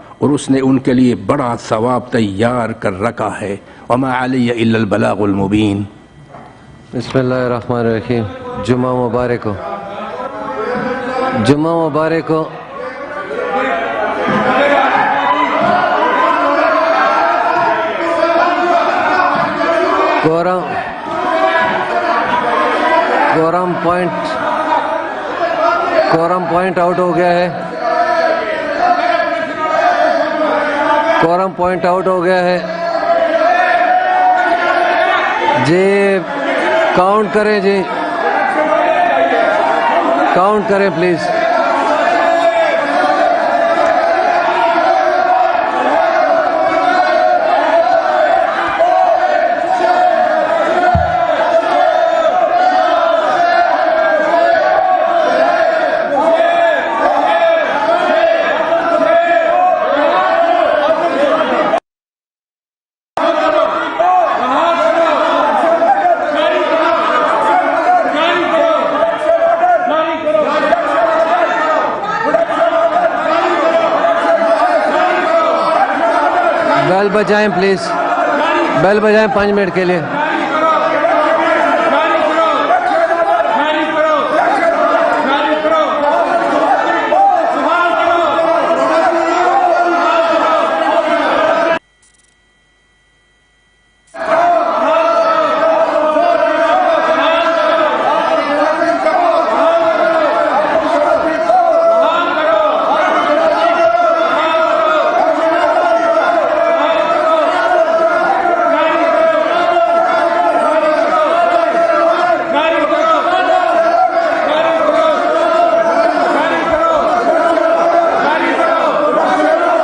और उसने उनके लिए बड़ा सवाब तैयार कर रखा है। वमा अलैया इल्लल बलागुल मुबीन। बिस्मिल्लाहिर्रहमानिर्रहीम। जुम्मा मुबारक हो, जुम्मा मुबारक हो। कोरम पॉइंट आउट हो गया है, कोरम पॉइंट आउट हो गया है जी। काउंट करें जी, काउंट करें प्लीज। बेल बजाएं प्लीज, बेल बजाएं 5 मिनट के लिए।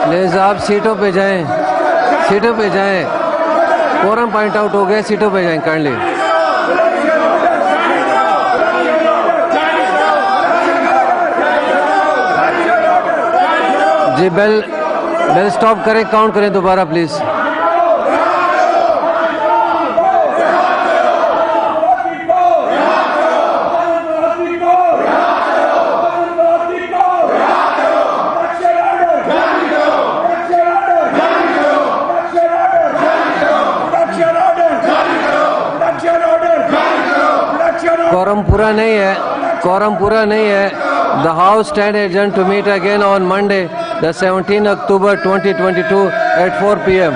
प्लीज आप सीटों पे जाएं, सीटों पे जाएं। कोरम पॉइंट आउट हो गया, सीटों पे जाएं काइंडली। जी बेल स्टॉप करें, काउंट करें दोबारा प्लीज। कोरम पूरा नहीं है, कोरम पूरा नहीं है। The house stand adjourned to meet again on Monday the 17 October 2022 at 4 PM।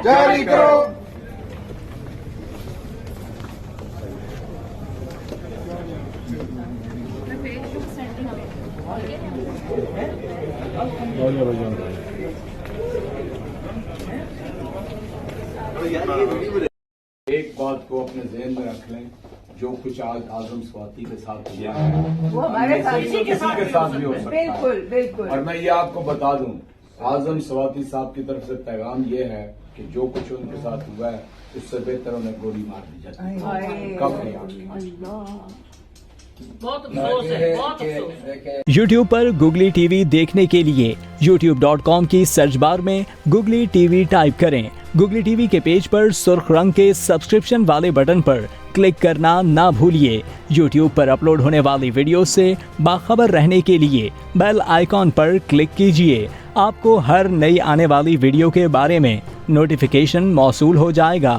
जारी करो। एक बात को अपने ज़हन में रख लें, जो कुछ आज आजम स्वाति के साथ हुआ है वो हमारे किसी के साथ भी हो सकता है। बिल्कुल बिल्कुल। और मैं ये आपको बता दूं, आजम स्वाति साहब की तरफ से पैगाम ये है कि जो कुछ उनके साथ हुआ है उससे बेहतर उन्हें गोली मार दी जाती है। कब है बहुत अफसोस है, बहुत अफसोस है। YouTube पर गुगली टीवी देखने के लिए youtube.com की सर्च बार में गुगली टीवी टाइप करें। गुगली टीवी के पेज पर सुर्ख रंग के सब्सक्रिप्शन वाले बटन पर क्लिक करना ना भूलिए। YouTube पर अपलोड होने वाली वीडियो से बाखबर रहने के लिए बेल आइकॉन पर क्लिक कीजिए। आपको हर नई आने वाली वीडियो के बारे में नोटिफिकेशन मौसूल हो जाएगा।